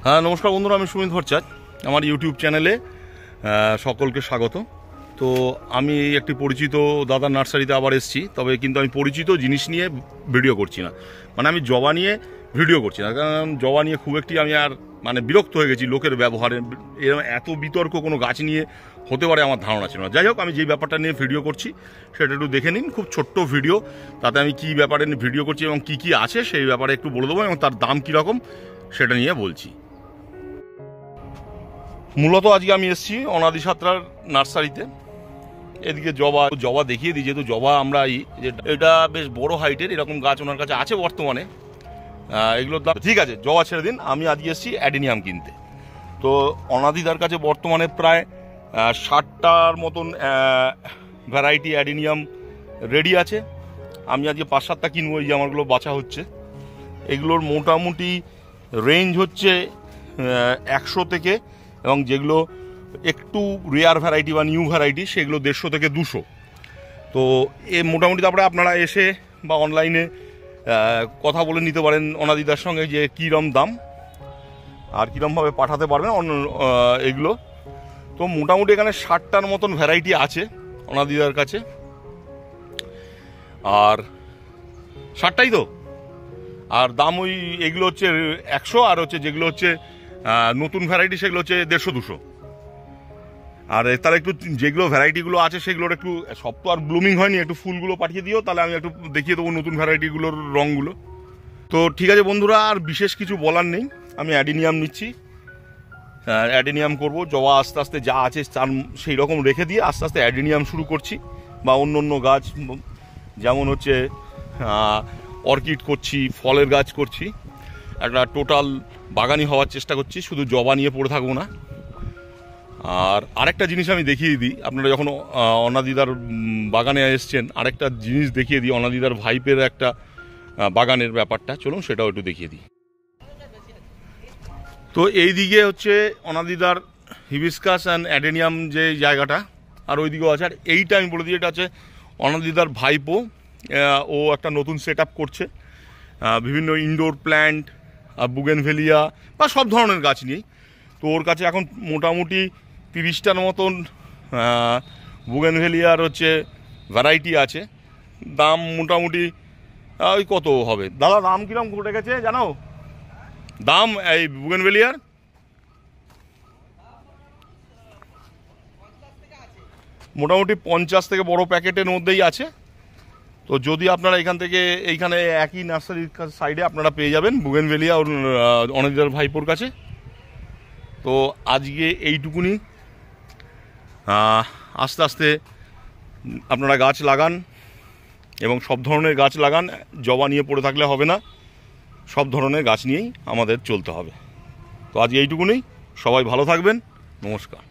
হ্যাঁ নমস্কার বন্ধুরা, আমি সুমিত ভট্টাচার্য। আমার ইউটিউব চ্যানেলে সকলকে স্বাগত। তো আমি একটি পরিচিত দাদার নার্সারিতে আবার এসেছি, তবে কিন্তু আমি পরিচিত জিনিস নিয়ে ভিডিও করছি না, মানে আমি জবা নিয়ে ভিডিও করছি না, কারণ জবা নিয়ে খুব একটি আমি আর বিরক্ত হয়ে গেছি লোকের ব্যবহারে। এরকম এত বিতর্ক কোনো গাছ নিয়ে হতে পারে আমার ধারণা ছিল না। যাই হোক, আমি যেই ব্যাপারটা নিয়ে ভিডিও করছি সেটা একটু দেখে নিন। খুব ছোট্ট ভিডিও, তাতে আমি কী ব্যাপারে নিয়ে ভিডিও করছি এবং কী কী আছে সেই ব্যাপারে একটু বলে দেবো এবং তার দাম কীরকম সেটা নিয়ে বলছি। মূলত আজকে আমি এসেছি অনাদি সাঁতরার নার্সারিতে। এদিকে জবা দেখিয়ে দিই, যেহেতু জবা আমরা এটা বেশ বড় হাইটের এরকম গাছ ওনার কাছে আছে বর্তমানে। এগুলোর দাম ঠিক আছে, জবা ছেড়ে দিন। আমি আজকে এসেছি অ্যাডেনিয়াম কিনতে। তো অনাদিদার কাছে বর্তমানে প্রায় 60টার মতন ভ্যারাইটি অ্যাডেনিয়াম রেডি আছে। আমি আজকে 5-7টা কিনবো, এই যে আমারগুলো বাছা হচ্ছে। এগুলোর মোটামুটি রেঞ্জ হচ্ছে 100 থেকে, এবং যেগুলো একটু রেয়ার ভ্যারাইটি বা নিউ ভ্যারাইটি সেগুলো 150 থেকে 200। তো মোটামুটি তারপরে আপনারা এসে বা অনলাইনে কথা বলে নিতে পারেন অনাদিদার সঙ্গে যে কীরকম দাম আর কীরকমভাবে পাঠাতে পারবেন এগুলো। তো মোটামুটি এখানে 60টার মতন ভ্যারাইটি আছে অনাদিদার কাছে। আর 60টাই তো, আর দাম ওই এগুলো হচ্ছে 100, আর হচ্ছে যেগুলো হচ্ছে নতুন ভ্যারাইটি সেগুলো হচ্ছে 150-200। আর তার একটু যেগুলো ভ্যারাইটিগুলো আছে সেগুলোর একটু, সব তো আর ব্লুমিং হয়নি, একটু ফুলগুলো পাঠিয়ে দিও, তাহলে আমি একটু দেখিয়ে দেবো নতুন ভ্যারাইটিগুলোর রঙগুলো। তো ঠিক আছে বন্ধুরা, আর বিশেষ কিছু বলার নেই। আমি অ্যাডেনিয়াম নিচ্ছি, অ্যাডেনিয়াম করব। জবা আস্তে আস্তে যা আছে তার সেই রকম রেখে দিয়ে আস্তে আস্তে অ্যাডেনিয়াম শুরু করছি, বা অন্য অন্য গাছ যেমন হচ্ছে অর্কিড করছি, ফলের গাছ করছি। একটা টোটাল বাগানি হওয়ার চেষ্টা করছি, শুধু জবা নিয়ে পড়ে থাকবো না। আর আরেকটা জিনিস আমি দেখিয়ে দিই, আপনারা যখন অনাদিদার বাগানে এসছেন, আরেকটা জিনিস দেখিয়ে দিই, অনাদিদার ভাইপের একটা বাগানের ব্যাপারটা। চলুন সেটাও একটু দেখিয়ে দিই। তো এই দিকে হচ্ছে অনাদিদার হিবিস্কাস অ্যান্ড অ্যাডেনিয়াম যে জায়গাটা, আর ওই দিকেও আছে। আর এইটা আমি বলে দিই, এটা আছে অনাদিদার ভাইপো। ও একটা নতুন সেট আপ করছে, বিভিন্ন ইনডোর প্ল্যান্ট, বুগেনভেলিয়া বা সব ধরনের গাছ নিয়েই। তো ওর কাছে এখন মোটামুটি 30টার মতন বুগেনভেলিয়ার হচ্ছে ভ্যারাইটি আছে। দাম মোটামুটি ওই কত হবে দাদা, দাম কিরম ঘটে গেছে জানো? দাম এই বুগেনভেলিয়ার মোটামুটি 50 থেকে বড় প্যাকেটের মধ্যেই আছে। তো যদি আপনারা এইখানে একই নার্সারির সাইডে আপনারা পেয়ে যাবেন বুগেনভেলিয়া অনাদিদার ভাইপোর কাছে। তো আজকে এইটুকুনি। আস্তে আস্তে আপনারা গাছ লাগান এবং সব ধরনের গাছ লাগান। জবা নিয়ে পড়ে থাকলে হবে না, সব ধরনের গাছ নিয়েই আমাদের চলতে হবে। তো আজ এইটুকুনি, সবাই ভালো থাকবেন, নমস্কার।